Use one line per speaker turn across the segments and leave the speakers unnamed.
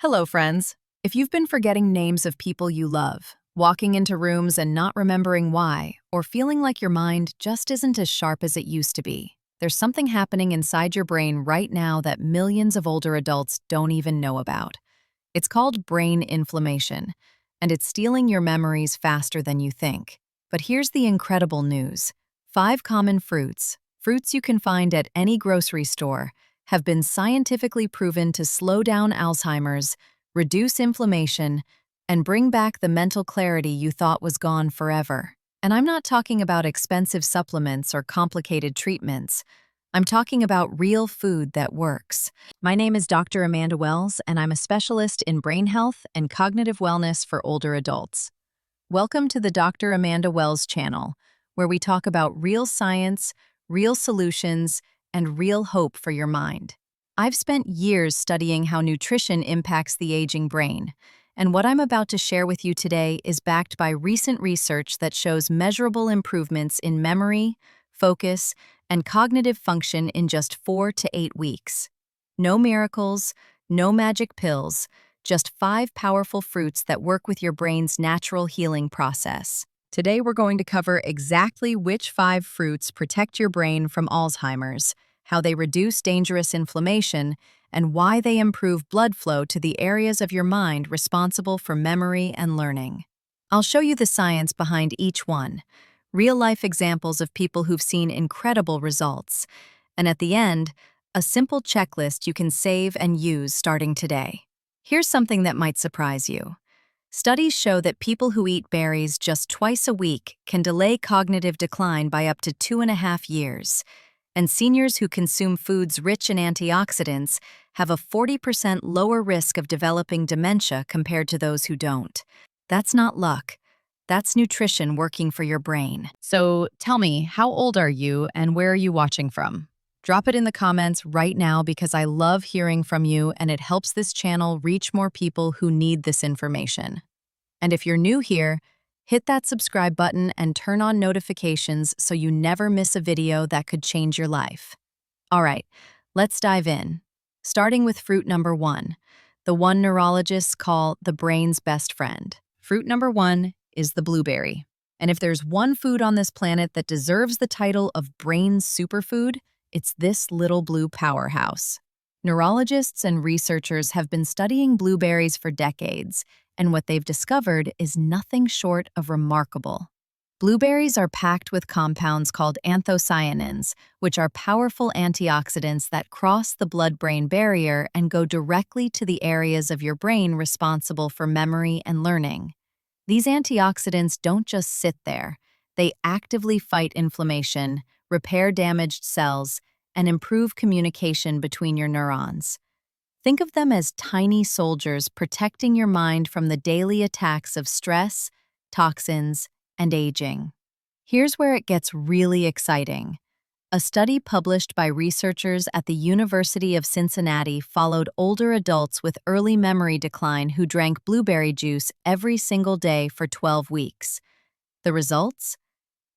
Hello, friends. If you've been forgetting names of people you love, walking into rooms and not remembering why, or feeling like your mind just isn't as sharp as it used to be, there's something happening inside your brain right now that millions of older adults don't even know about. It's called brain inflammation, and it's stealing your memories faster than you think. But here's the incredible news. 5 common fruits you can find at any grocery store, have been scientifically proven to slow down Alzheimer's, reduce inflammation, and bring back the mental clarity you thought was gone forever. And I'm not talking about expensive supplements or complicated treatments. I'm talking about real food that works. My name is Dr. Amanda Wells, and I'm a specialist in brain health and cognitive wellness for older adults. Welcome to the Dr. Amanda Wells channel, where we talk about real science, real solutions, and real hope for your mind. I've spent years studying how nutrition impacts the aging brain, and what I'm about to share with you today is backed by recent research that shows measurable improvements in memory, focus, and cognitive function in just 4 to 8 weeks. No miracles, no magic pills, just 5 powerful fruits that work with your brain's natural healing process. Today we're going to cover exactly which 5 fruits protect your brain from Alzheimer's, how they reduce dangerous inflammation, and why they improve blood flow to the areas of your mind responsible for memory and learning. I'll show you the science behind each one, real-life examples of people who've seen incredible results, and at the end, a simple checklist you can save and use starting today. Here's something that might surprise you. Studies show that people who eat berries just twice a week can delay cognitive decline by up to 2.5 years. And seniors who consume foods rich in antioxidants have a 40% lower risk of developing dementia compared to those who don't. That's not luck. That's nutrition working for your brain. So tell me, how old are you and where are you watching from? Drop it in the comments right now because I love hearing from you and it helps this channel reach more people who need this information. And if you're new here, hit that subscribe button and turn on notifications so you never miss a video that could change your life. All right, let's dive in. Starting with fruit number 1, the one neurologists call the brain's best friend. Fruit number 1 is the blueberry. And if there's one food on this planet that deserves the title of brain's superfood, it's this little blue powerhouse. Neurologists and researchers have been studying blueberries for decades, and what they've discovered is nothing short of remarkable. Blueberries are packed with compounds called anthocyanins, which are powerful antioxidants that cross the blood-brain barrier and go directly to the areas of your brain responsible for memory and learning. These antioxidants don't just sit there. They actively fight inflammation, repair damaged cells, and improve communication between your neurons. Think of them as tiny soldiers protecting your mind from the daily attacks of stress, toxins, and aging. Here's where it gets really exciting. A study published by researchers at the University of Cincinnati followed older adults with early memory decline who drank blueberry juice every single day for 12 weeks. The results?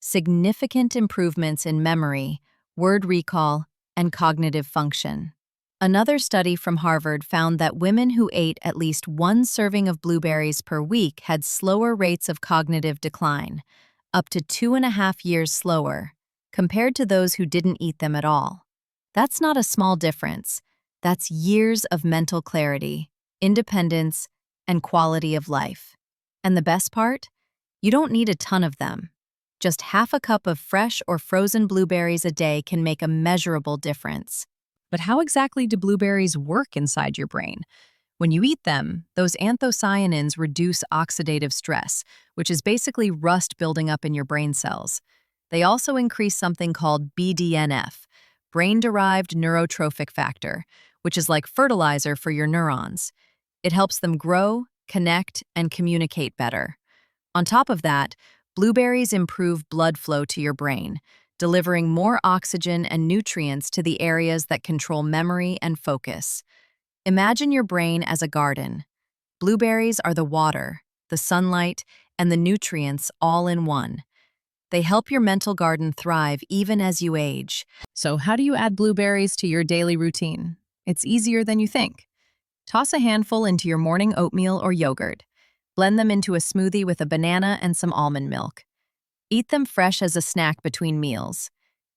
Significant improvements in memory, word recall, and cognitive function. Another study from Harvard found that women who ate at least 1 serving of blueberries per week had slower rates of cognitive decline, up to 2.5 years slower, compared to those who didn't eat them at all. That's not a small difference. That's years of mental clarity, independence, and quality of life. And the best part? You don't need a ton of them. Just half a cup of fresh or frozen blueberries a day can make a measurable difference. But how exactly do blueberries work inside your brain? When you eat them, those anthocyanins reduce oxidative stress, which is basically rust building up in your brain cells. They also increase something called BDNF, brain-derived neurotrophic factor, which is like fertilizer for your neurons. It helps them grow, connect, and communicate better. On top of that, blueberries improve blood flow to your brain, delivering more oxygen and nutrients to the areas that control memory and focus. Imagine your brain as a garden. Blueberries are the water, the sunlight, and the nutrients all in one. They help your mental garden thrive even as you age. So how do you add blueberries to your daily routine? It's easier than you think. Toss a handful into your morning oatmeal or yogurt. Blend them into a smoothie with a banana and some almond milk. Eat them fresh as a snack between meals.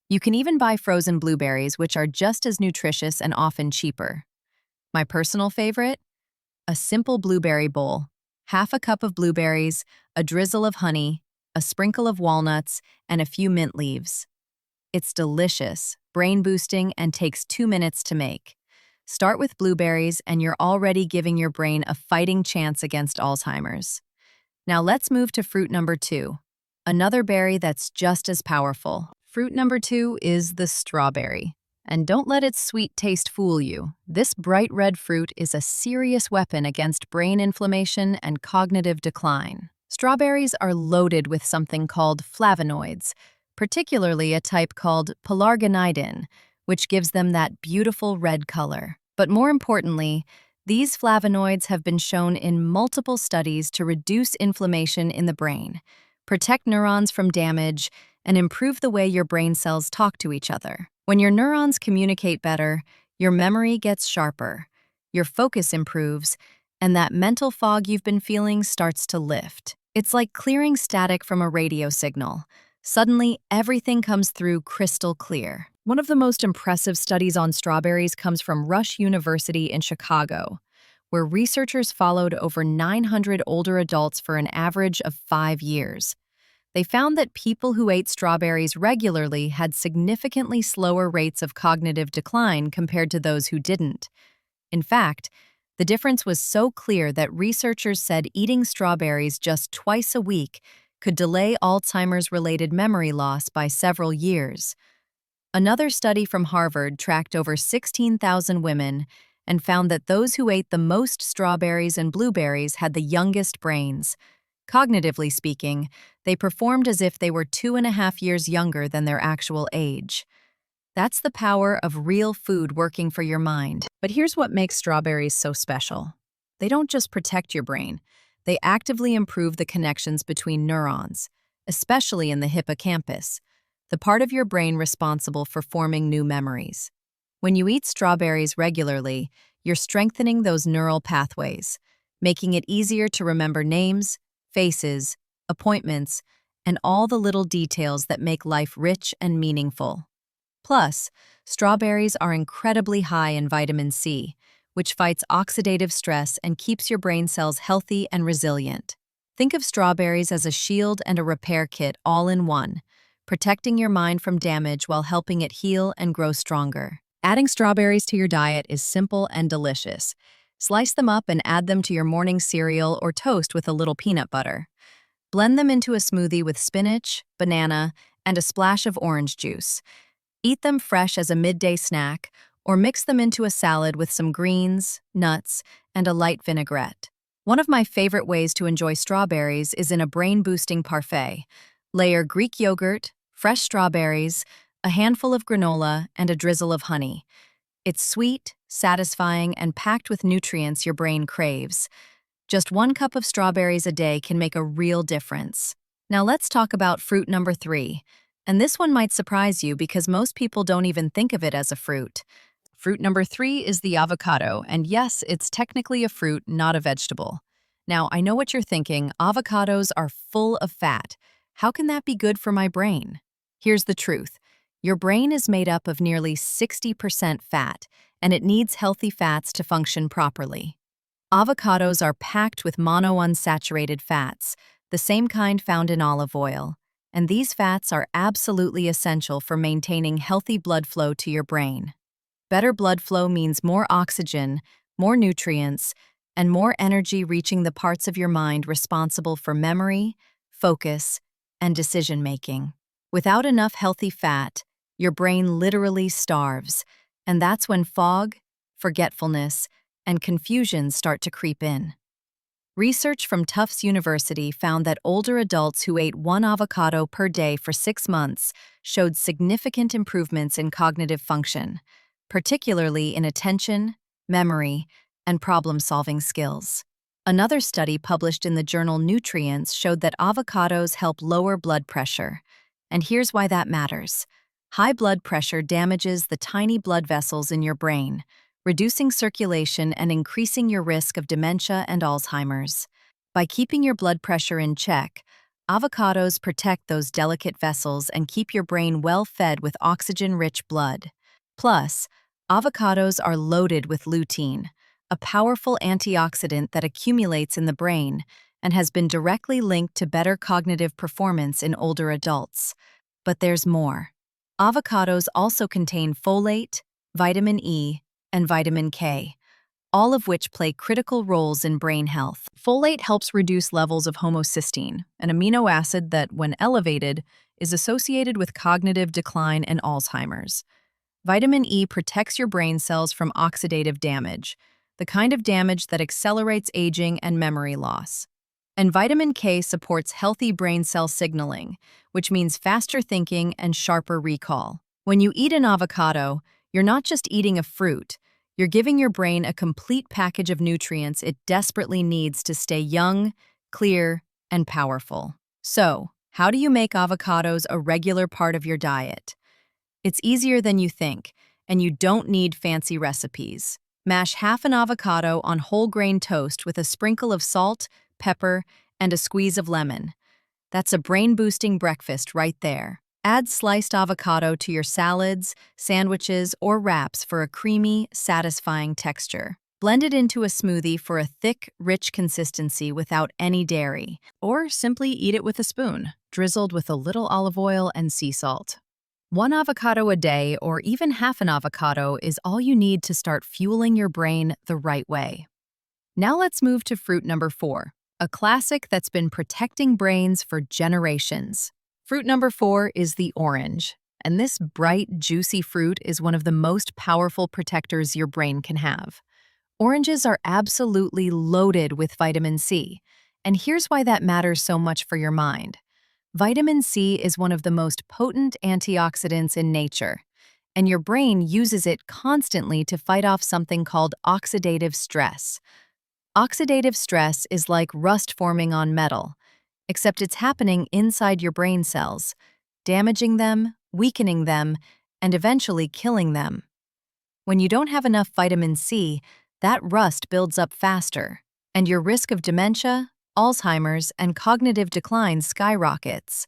You can even buy frozen blueberries, which are just as nutritious and often cheaper. My personal favorite? A simple blueberry bowl. Half a cup of blueberries, a drizzle of honey, a sprinkle of walnuts, and a few mint leaves. It's delicious, brain-boosting, and takes 2 minutes to make. Start with blueberries, and you're already giving your brain a fighting chance against Alzheimer's. Now let's move to fruit number 2, another berry that's just as powerful. Fruit number 2 is the strawberry. And don't let its sweet taste fool you. This bright red fruit is a serious weapon against brain inflammation and cognitive decline. Strawberries are loaded with something called flavonoids, particularly a type called pelargonidin, which gives them that beautiful red color. But more importantly, these flavonoids have been shown in multiple studies to reduce inflammation in the brain, protect neurons from damage, and improve the way your brain cells talk to each other. When your neurons communicate better, your memory gets sharper, your focus improves, and that mental fog you've been feeling starts to lift. It's like clearing static from a radio signal. Suddenly, everything comes through crystal clear. One of the most impressive studies on strawberries comes from Rush University in Chicago, where researchers followed over 900 older adults for an average of 5 years. They found that people who ate strawberries regularly had significantly slower rates of cognitive decline compared to those who didn't. In fact, the difference was so clear that researchers said eating strawberries just twice a week could delay Alzheimer's-related memory loss by several years. Another study from Harvard tracked over 16,000 women and found that those who ate the most strawberries and blueberries had the youngest brains. Cognitively speaking, they performed as if they were 2.5 years younger than their actual age. That's the power of real food working for your mind. But here's what makes strawberries so special. They don't just protect your brain, they actively improve the connections between neurons, especially in the hippocampus, the part of your brain responsible for forming new memories. When you eat strawberries regularly, you're strengthening those neural pathways, making it easier to remember names, faces, appointments, and all the little details that make life rich and meaningful. Plus, strawberries are incredibly high in vitamin C, which fights oxidative stress and keeps your brain cells healthy and resilient. Think of strawberries as a shield and a repair kit all in one, protecting your mind from damage while helping it heal and grow stronger. Adding strawberries to your diet is simple and delicious. Slice them up and add them to your morning cereal or toast with a little peanut butter. Blend them into a smoothie with spinach, banana, and a splash of orange juice. Eat them fresh as a midday snack, or mix them into a salad with some greens, nuts, and a light vinaigrette. One of my favorite ways to enjoy strawberries is in a brain-boosting parfait. Layer Greek yogurt, fresh strawberries, a handful of granola, and a drizzle of honey. It's sweet, satisfying, and packed with nutrients your brain craves. Just 1 cup of strawberries a day can make a real difference. Now let's talk about fruit number 3. And this one might surprise you because most people don't even think of it as a fruit. Fruit number 3 is the avocado, and yes, it's technically a fruit, not a vegetable. Now, I know what you're thinking, avocados are full of fat. How can that be good for my brain? Here's the truth. Your brain is made up of nearly 60% fat, and it needs healthy fats to function properly. Avocados are packed with monounsaturated fats, the same kind found in olive oil, and these fats are absolutely essential for maintaining healthy blood flow to your brain. Better blood flow means more oxygen, more nutrients, and more energy reaching the parts of your mind responsible for memory, focus, and decision-making. Without enough healthy fat, your brain literally starves, and that's when fog, forgetfulness, and confusion start to creep in. Research from Tufts University found that older adults who ate 1 avocado per day for 6 months showed significant improvements in cognitive function, particularly in attention, memory, and problem-solving skills. Another study published in the journal Nutrients showed that avocados help lower blood pressure. And here's why that matters. High blood pressure damages the tiny blood vessels in your brain, reducing circulation and increasing your risk of dementia and Alzheimer's. By keeping your blood pressure in check, avocados protect those delicate vessels and keep your brain well fed with oxygen-rich blood. Plus, avocados are loaded with lutein, a powerful antioxidant that accumulates in the brain and has been directly linked to better cognitive performance in older adults. But there's more. Avocados also contain folate, vitamin E, and vitamin K, all of which play critical roles in brain health. Folate helps reduce levels of homocysteine, an amino acid that, when elevated, is associated with cognitive decline and Alzheimer's. Vitamin E protects your brain cells from oxidative damage, the kind of damage that accelerates aging and memory loss. And vitamin K supports healthy brain cell signaling, which means faster thinking and sharper recall. When you eat an avocado, you're not just eating a fruit, you're giving your brain a complete package of nutrients it desperately needs to stay young, clear, and powerful. So, how do you make avocados a regular part of your diet? It's easier than you think, and you don't need fancy recipes. Mash half an avocado on whole grain toast with a sprinkle of salt, pepper, and a squeeze of lemon. That's a brain-boosting breakfast right there. Add sliced avocado to your salads, sandwiches, or wraps for a creamy, satisfying texture. Blend it into a smoothie for a thick, rich consistency without any dairy. Or simply eat it with a spoon, drizzled with a little olive oil and sea salt. One avocado a day, or even half an avocado, is all you need to start fueling your brain the right way. Now let's move to fruit number 4, a classic that's been protecting brains for generations. Fruit number 4 is the orange, and this bright, juicy fruit is one of the most powerful protectors your brain can have. Oranges are absolutely loaded with vitamin C, and here's why that matters so much for your mind. Vitamin C is one of the most potent antioxidants in nature, and your brain uses it constantly to fight off something called oxidative stress. Oxidative stress is like rust forming on metal, except it's happening inside your brain cells, damaging them, weakening them, and eventually killing them. When you don't have enough vitamin C, that rust builds up faster, and your risk of dementia, Alzheimer's, and cognitive decline skyrockets.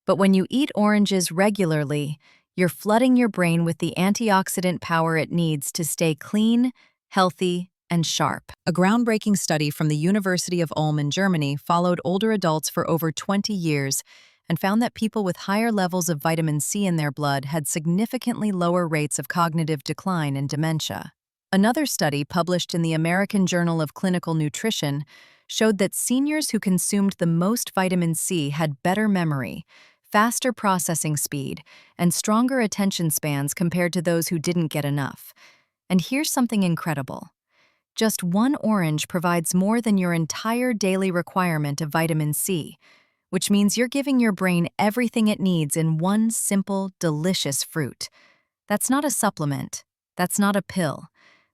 But when you eat oranges regularly, you're flooding your brain with the antioxidant power it needs to stay clean, healthy, and sharp. A groundbreaking study from the University of Ulm in Germany followed older adults for over 20 years and found that people with higher levels of vitamin C in their blood had significantly lower rates of cognitive decline and dementia. Another study published in the American Journal of Clinical Nutrition showed that seniors who consumed the most vitamin C had better memory, faster processing speed, and stronger attention spans compared to those who didn't get enough. And here's something incredible. Just one orange provides more than your entire daily requirement of vitamin C, which means you're giving your brain everything it needs in one simple, delicious fruit. That's not a supplement. That's not a pill.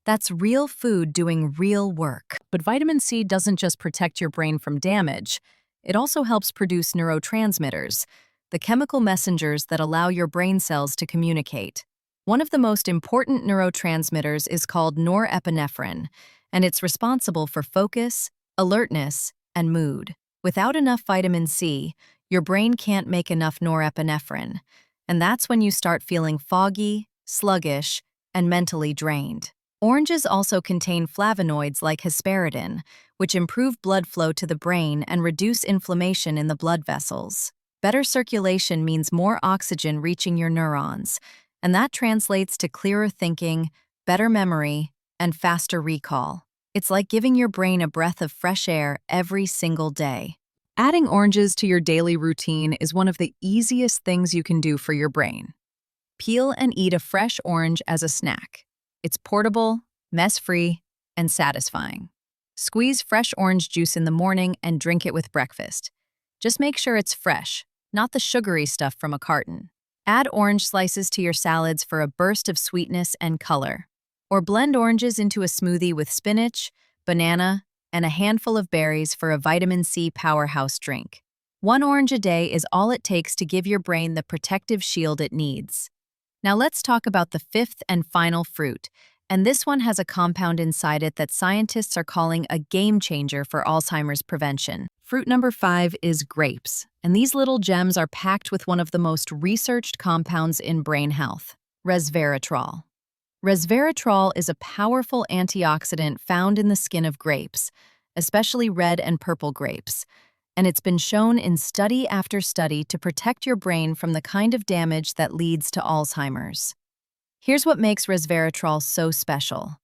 That's real food doing real work. But vitamin C doesn't just protect your brain from damage. It also helps produce neurotransmitters, the chemical messengers that allow your brain cells to communicate. One of the most important neurotransmitters is called norepinephrine, and it's responsible for focus, alertness, and mood. Without enough vitamin C, your brain can't make enough norepinephrine, and that's when you start feeling foggy, sluggish, and mentally drained. Oranges also contain flavonoids like hesperidin, which improve blood flow to the brain and reduce inflammation in the blood vessels. Better circulation means more oxygen reaching your neurons, and that translates to clearer thinking, better memory, and faster recall. It's like giving your brain a breath of fresh air every single day. Adding oranges to your daily routine is one of the easiest things you can do for your brain. Peel and eat a fresh orange as a snack. It's portable, mess-free, and satisfying. Squeeze fresh orange juice in the morning and drink it with breakfast. Just make sure it's fresh, not the sugary stuff from a carton. Add orange slices to your salads for a burst of sweetness and color. Or blend oranges into a smoothie with spinach, banana, and a handful of berries for a vitamin C powerhouse drink. One orange a day is all it takes to give your brain the protective shield it needs. Now let's talk about the fifth and final fruit, And this one has a compound inside it that scientists are calling a game changer for Alzheimer's prevention. Fruit number 5 is grapes, and these little gems are packed with one of the most researched compounds in brain health, resveratrol. Resveratrol is a powerful antioxidant found in the skin of grapes, especially red and purple grapes, and it's been shown in study after study to protect your brain from the kind of damage that leads to Alzheimer's. Here's what makes resveratrol so special.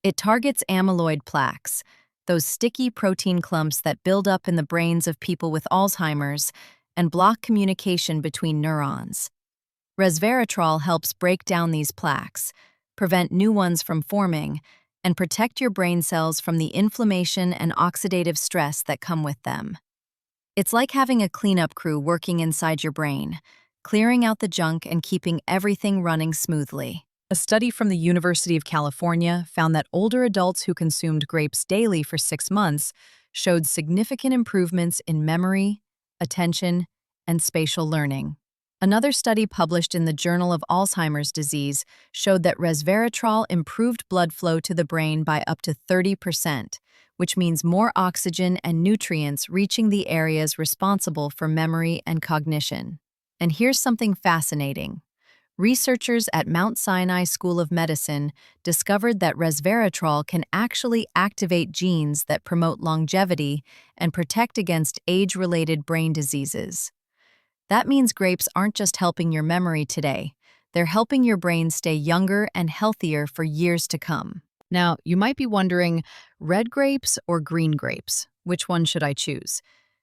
It targets amyloid plaques, those sticky protein clumps that build up in the brains of people with Alzheimer's and block communication between neurons. Resveratrol helps break down these plaques, prevent new ones from forming, and protect your brain cells from the inflammation and oxidative stress that come with them. It's like having a cleanup crew working inside your brain, clearing out the junk and keeping everything running smoothly. A study from the University of California found that older adults who consumed grapes daily for 6 months showed significant improvements in memory, attention, and spatial learning. Another study published in the Journal of Alzheimer's Disease showed that resveratrol improved blood flow to the brain by up to 30%, which means more oxygen and nutrients reaching the areas responsible for memory and cognition. And here's something fascinating. Researchers at Mount Sinai School of Medicine discovered that resveratrol can actually activate genes that promote longevity and protect against age-related brain diseases. That means grapes aren't just helping your memory today, they're helping your brain stay younger and healthier for years to come. Now, you might be wondering, red grapes or green grapes? Which one should I choose?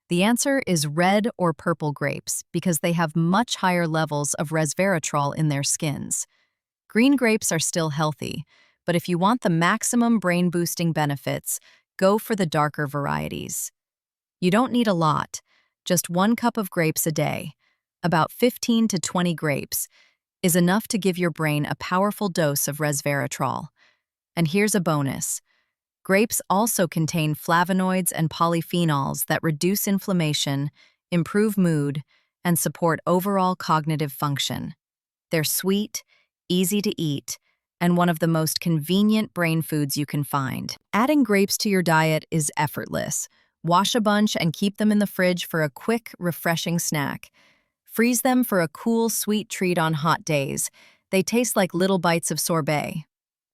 The answer is red or purple grapes because they have much higher levels of resveratrol in their skins. Green grapes are still healthy, but if you want the maximum brain-boosting benefits, go for the darker varieties. You don't need a lot, just 1 cup of grapes a day. About 15 to 20 grapes is enough to give your brain a powerful dose of resveratrol. And here's a bonus. Grapes also contain flavonoids and polyphenols that reduce inflammation, improve mood, and support overall cognitive function. They're sweet, easy to eat, and one of the most convenient brain foods you can find. Adding grapes to your diet is effortless. Wash a bunch and keep them in the fridge for a quick, refreshing snack. Freeze them for a cool, sweet treat on hot days. They taste like little bites of sorbet.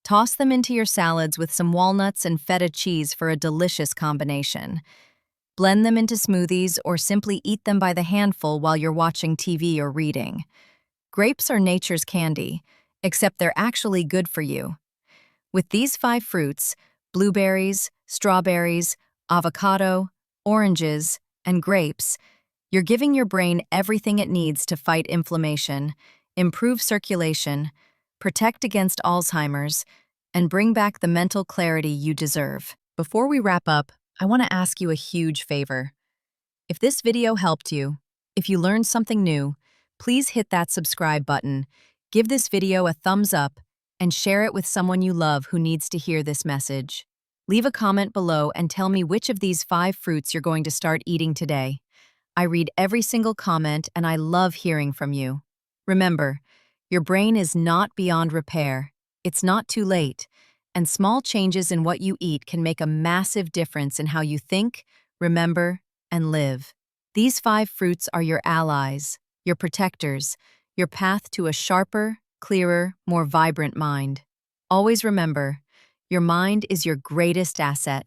Toss them into your salads with some walnuts and feta cheese for a delicious combination. Blend them into smoothies or simply eat them by the handful while you're watching TV or reading. Grapes are nature's candy, except they're actually good for you. With these 5 fruits, blueberries, strawberries, avocado, oranges, and grapes, you're giving your brain everything it needs to fight inflammation, improve circulation, protect against Alzheimer's, and bring back the mental clarity you deserve. Before we wrap up, I want to ask you a huge favor. If this video helped you, if you learned something new, please hit that subscribe button, give this video a thumbs up, and share it with someone you love who needs to hear this message. Leave a comment below and tell me which of these 5 fruits you're going to start eating today. I read every single comment and I love hearing from you. Remember, your brain is not beyond repair. It's not too late, and small changes in what you eat can make a massive difference in how you think, remember, and live. These 5 fruits are your allies, your protectors, your path to a sharper, clearer, more vibrant mind. Always remember, your mind is your greatest asset.